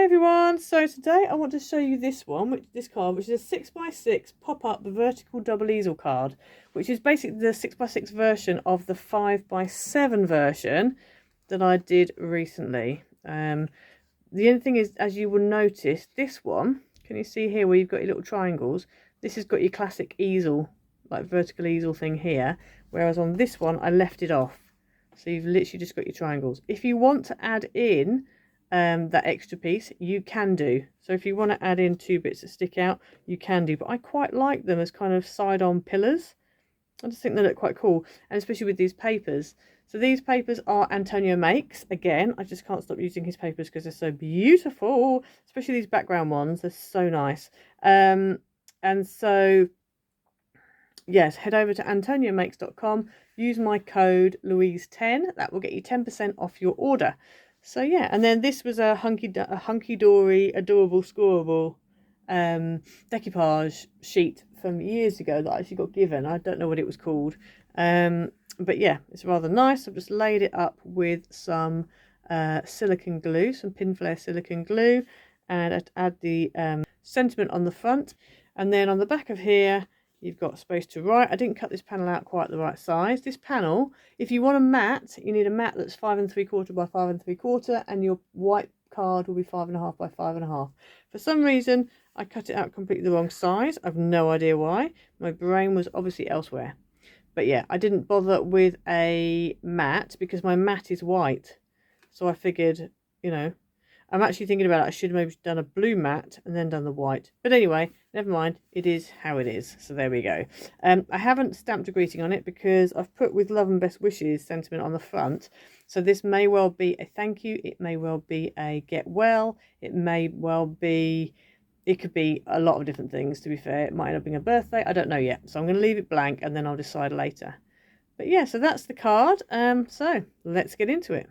everyone, so today I want to show you this card, which is a 6x6 pop-up vertical double easel card, which is basically the 6x6 version of the 5x7 version that I did recently. The only thing is, as you will notice, this one, can you see here where you've got your little triangles? This has got your classic easel, like vertical easel thing here, whereas on this one I left it off. So you've literally just got your triangles. If you want to add in that extra piece, you can do. So if you want to add in two bits that stick out, you can do. But I quite like them as kind of side-on pillars. I just think they look quite cool, and especially with these papers. So these papers are Antonio makes. Again, I just can't stop using his papers because they're so beautiful, especially these background ones. They're so nice. And so yes, head over to antoniomakes.com, use my code Louise10. That will get you 10% off your order. So yeah, and then this was a hunky-dory, adorable, scoreable decoupage sheet from years ago that I actually got given. I don't know what it was called. But yeah, it's rather nice. I've just laid it up with some silicone glue, some pin flare silicone glue, and I'd add the sentiment on the front. And then on the back of here, you've got space to write. I didn't cut this panel out quite the right size. This panel, if you want a mat, you need a mat that's 5 3/4 by 5 3/4, and your white card will be 5 1/2 by 5 1/2. For some reason, I cut it out completely the wrong size. I've no idea why. My brain was obviously elsewhere. But yeah, I didn't bother with a mat because my mat is white. So I figured, you know, I'm actually thinking about it. I should have maybe done a blue mat and then done the white. But anyway, never mind. It is how it is. So there we go. I haven't stamped a greeting on it because I've put with love and best wishes sentiment on the front. So this may well be a thank you. It may well be a get well. It may well be, it could be a lot of different things, to be fair. It might end up being a birthday. I don't know yet. So I'm going to leave it blank and then I'll decide later. But yeah, so that's the card. So let's get into it.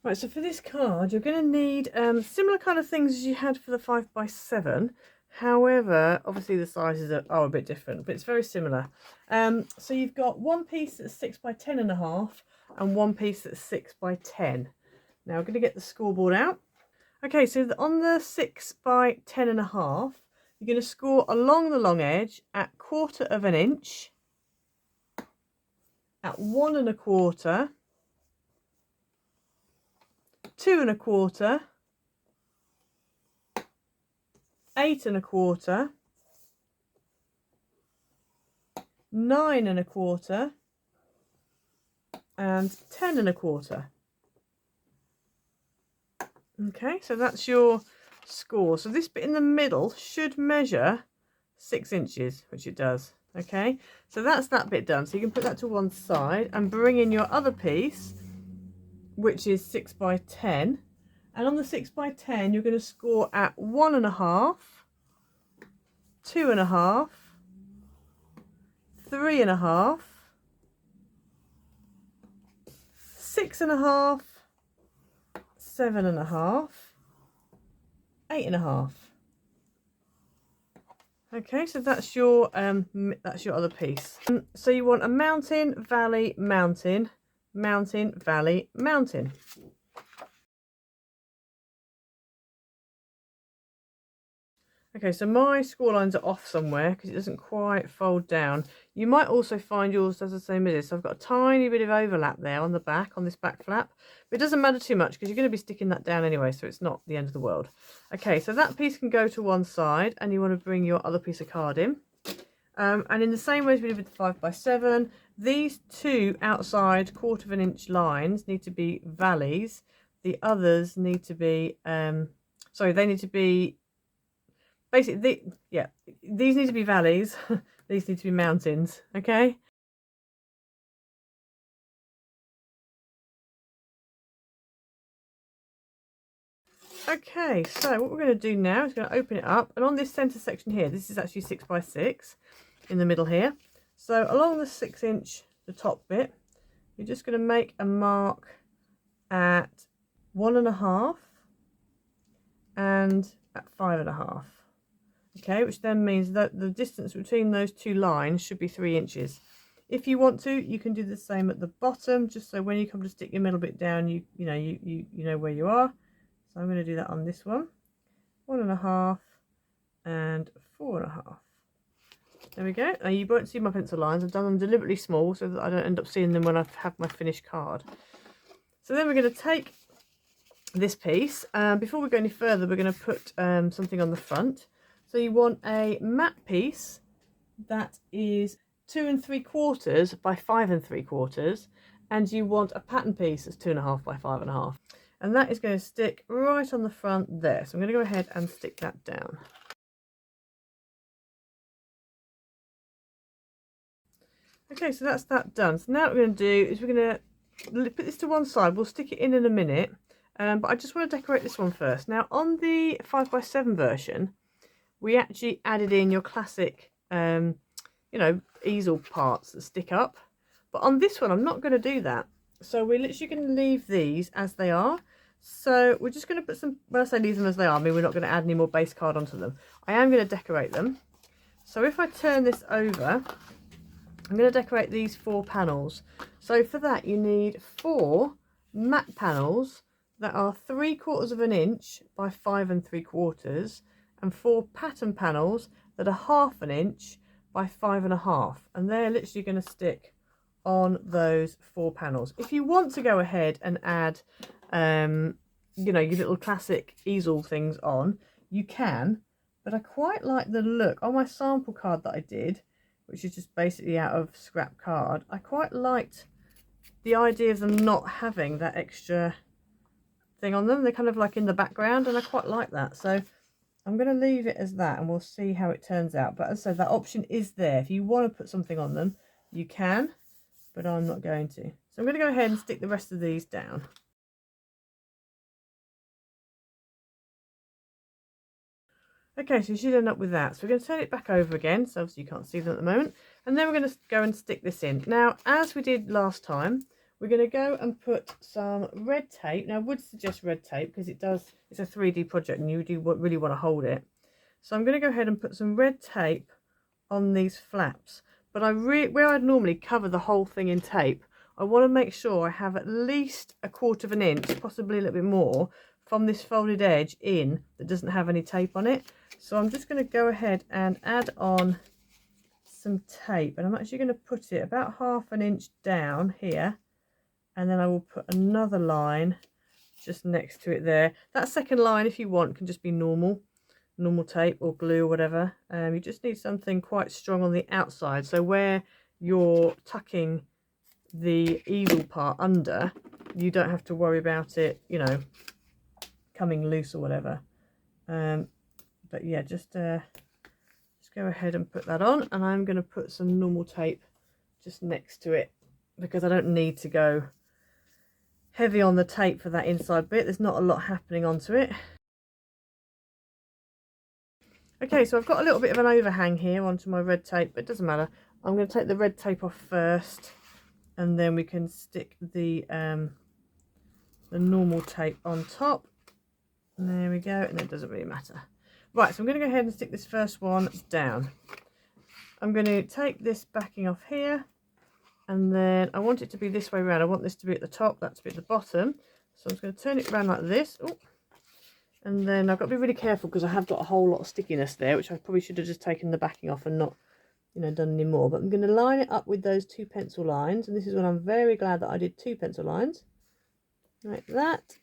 Right, so for this card, you're going to need similar kind of things as you had for the 5x7. However, obviously the sizes are a bit different, but it's very similar. So you've got one piece that's 6x10.5 and one piece that's 6x10. Now I'm going to get the scoreboard out. Okay, so on the 6x10.5, you're going to score along the long edge at 1/4 of an inch, at 1 1/4, 2 1/4, 8 1/4, 9 1/4, and 10 1/4. Okay, so that's your score. So this bit in the middle should measure 6 inches, which it does. Okay, so that's that bit done. So you can put that to one side and bring in your other piece, which is 6x10, and on the 6x10 you're going to score at 1 1/2, 2 1/2, 3 1/2, 6 1/2, 7 1/2, 8 1/2. Okay, so that's your other piece. So you want a mountain, valley, mountain, mountain, valley, mountain. Okay, so my score lines are off somewhere because it doesn't quite fold down. You might also find yours does the same as this. So I've got a tiny bit of overlap there on the back, on this back flap. But it doesn't matter too much because you're going to be sticking that down anyway, so it's not the end of the world. Okay, so that piece can go to one side and you want to bring your other piece of card in. And in the same way as we did with the 5x7, these two outside 1/4 of an inch lines need to be valleys. The others need to be, they need to be, basically, these need to be valleys. These need to be mountains, okay? Okay, so what we're going to do now is going to open it up, and on this centre section here, this is actually 6x6 in the middle here. So along the 6 inch, the top bit, you're just going to make a mark at 1 1/2 and at 5 1/2. Okay, which then means that the distance between those two lines should be 3 inches. If you want to, you can do the same at the bottom, just so when you come to stick your middle bit down, you know where you are. So I'm going to do that on this one. 1.5 and 4.5. There we go. Now you won't see my pencil lines. I've done them deliberately small so that I don't end up seeing them when I have my finished card. So then we're going to take this piece. Before we go any further, we're going to put something on the front. So you want a matte piece that is 2 3/4 by 5 3/4, and you want a pattern piece that's 2.5 by 5.5, and that is going to stick right on the front there. So I'm going to go ahead and stick that down. Okay, so that's that done. So now what we're going to do is we're going to put this to one side. We'll stick it in a minute, but I just want to decorate this one first. Now on the 5x7 version, we actually added in your classic you know, easel parts that stick up, but on this one I'm not going to do that. So we're literally going to leave these as they are. So we're just going to put some, when I say leave them as they are, I mean we're not going to add any more base card onto them. I am going to decorate them. So if I turn this over, I'm going to decorate these 4 panels. So for that you need 4 matte panels that are 3/4 inch by 5 3/4, and 4 pattern panels that are 1/2 inch by 5.5, and they're literally going to stick on those 4 panels. If you want to go ahead and add you know, your little classic easel things on, you can, but I quite like the look on my sample card that I did, which is just basically out of scrap card. I quite liked the idea of them not having that extra thing on them. They're kind of like in the background, and I quite like that. So I'm going to leave it as that, and we'll see how it turns out. But as I said, that option is there. If you want to put something on them, you can, but I'm not going to. So I'm going to go ahead and stick the rest of these down. Okay, so you should end up with that. So we're going to turn it back over again, so obviously you can't see them at the moment. And then we're going to go and stick this in. Now, as we did last time, we're going to go and put some red tape. Now, I would suggest red tape because it's a 3D project and you do really want to hold it. So I'm going to go ahead and put some red tape on these flaps. But where I'd normally cover the whole thing in tape, I want to make sure I have at least 1/4 inch, possibly a little bit more, from this folded edge in that doesn't have any tape on it. So I'm just going to go ahead and add on some tape, and I'm actually going to put it about 1/2 inch down here, and then I will put another line just next to it there. That second line, if you want, can just be normal tape or glue or whatever. You just need something quite strong on the outside, so where you're tucking the easel part under, you don't have to worry about it, you know, coming loose or whatever. But yeah, just go ahead and put that on, and I'm going to put some normal tape just next to it because I don't need to go heavy on the tape for that inside bit. There's not a lot happening onto it. Okay, so I've got a little bit of an overhang here onto my red tape, but it doesn't matter. I'm going to take the red tape off first, and then we can stick the normal tape on top. And there we go, and it doesn't really matter. Right, so I'm going to go ahead and stick this first one down. I'm going to take this backing off here, and then I want it to be this way around. I want this to be at the top, that to be at the bottom. So I'm just going to turn it around like this. Ooh. And then I've got to be really careful because I have got a whole lot of stickiness there, which I probably should have just taken the backing off and not, you know, done any more. But I'm going to line it up with those 2 pencil lines, and this is when I'm very glad that I did 2 pencil lines, like that,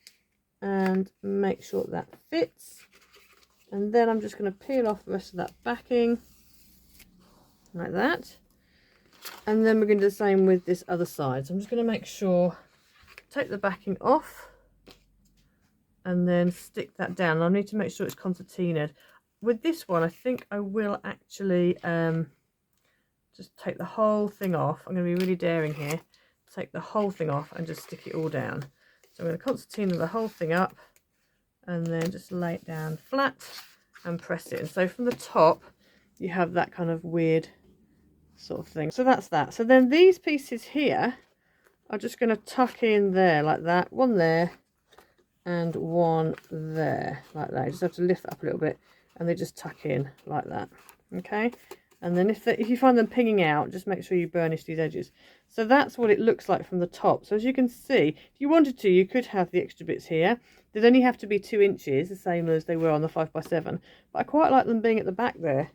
and make sure that fits. And then I'm just going to peel off the rest of that backing, like that. And then we're going to do the same with this other side. So I'm just going to make sure, take the backing off, and then stick that down. I need to make sure it's concertinaed. With this one, I think I will actually just take the whole thing off. I'm going to be really daring here. Take the whole thing off and just stick it all down. So I'm going to concertina the whole thing up, and then just lay it down flat and press it. And so from the top, you have that kind of weird sort of thing. So that's that. So then these pieces here are just going to tuck in there like that. One there and one there like that. You just have to lift it up a little bit, and they just tuck in like that. Okay, And then if you find them pinging out, just make sure you burnish these edges. So that's what it looks like from the top. So as you can see, if you wanted to, you could have the extra bits here. They'd only have to be 2 inches, the same as they were on the 5x7. But I quite like them being at the back there.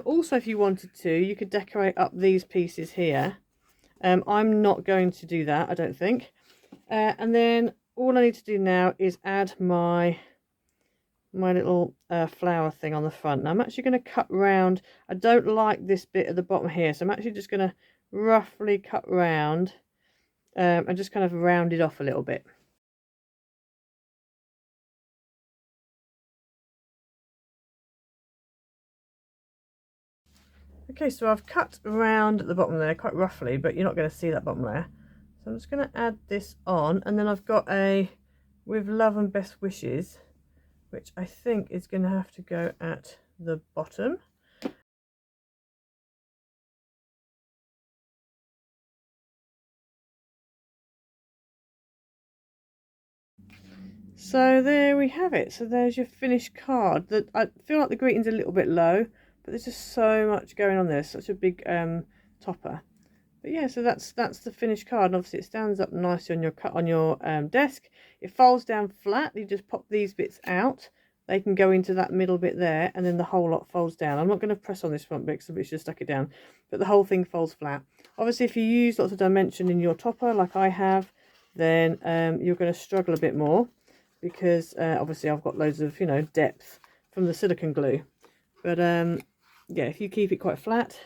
Also, if you wanted to, you could decorate up these pieces here. I'm not going to do that, I don't think. And then all I need to do now is add my little flower thing on the front. Now I'm actually going to cut round. I don't like this bit at the bottom here, so I'm actually just going to roughly cut round and just kind of round it off a little bit. Okay, so I've cut around at the bottom there quite roughly, but you're not going to see that bottom layer. So I'm just going to add this on, and then I've got a with love and best wishes, which I think is going to have to go at the bottom. So there we have it. So there's your finished card. I feel like the greeting's a little bit low, but there's just so much going on there. Such a big topper. But yeah, so that's the finished card. And obviously it stands up nicely on your desk. It folds down flat. You just pop these bits out. They can go into that middle bit there, and then the whole lot folds down. I'm not going to press on this front bit because I should have stuck it down, but the whole thing folds flat. Obviously, if you use lots of dimension in your topper, like I have, then you're going to struggle a bit more because obviously I've got loads of, depth from the silicone glue. But yeah, if you keep it quite flat,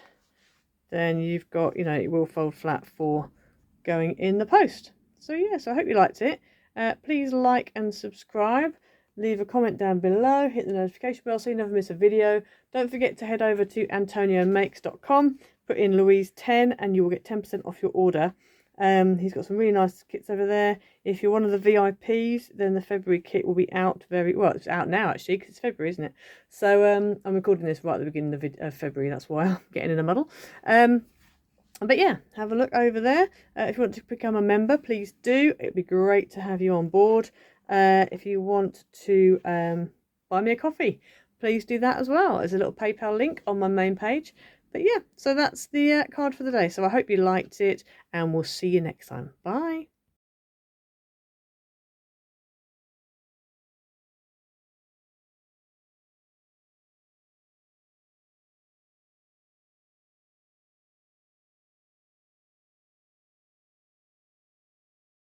then you've got, it will fold flat for going in the post. So yeah, so I hope you liked it. Please like and subscribe. Leave a comment down below, hit the notification bell so you never miss a video. Don't forget to head over to antoniomakes.com, put in Louise 10 and you will get 10% off your order. He's got some really nice kits over there. If you're one of the VIPs, then the February kit will be out it's out now actually because it's February, isn't it? So I'm recording this right at the beginning of February, that's why I'm getting in a muddle. But yeah, have a look over there. If you want to become a member, please do. It'd be great to have you on board. If you want to buy me a coffee, please do that as well. There's a little PayPal link on my main page. But yeah, so that's the card for the day. So I hope you liked it, and we'll see you next time. Bye.